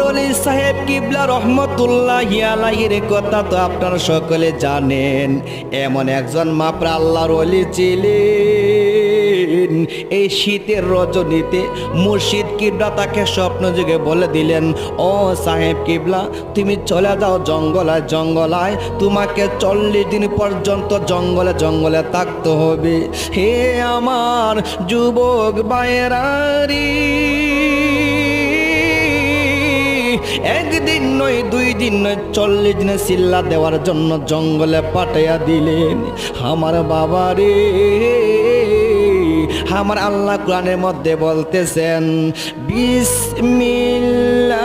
ওলি সাহেব কিবলা রহমতুল্লাহি আলাইহির কথা তো আপনারা সকলে জানেন। এমন একজন মাপরা আল্লাহর ওলি ছিলেন। এই শীতের রজনীতে মুর্শিদ কিবলা তাকে স্বপ্ন যুগে বলে দিলেন, ও সাহেব কিবলা, তুমি চলে যাও জঙ্গলায় জঙ্গলায়, তোমাকে 40 দিন পর্যন্ত জঙ্গলে জঙ্গলে থাকতে হবে। হে আমার যুবক ভাইয়েরারি, একদিন নয় 2 দিন নয় 40 দিনে চিল্লা দেওয়ার জন্য জঙ্গলে পাঠাইয়া দিলেন। আমার বাবা রে, আমার আল্লাহ কোরআনের মধ্যে বলতেছেন, বিসমিল্লাহ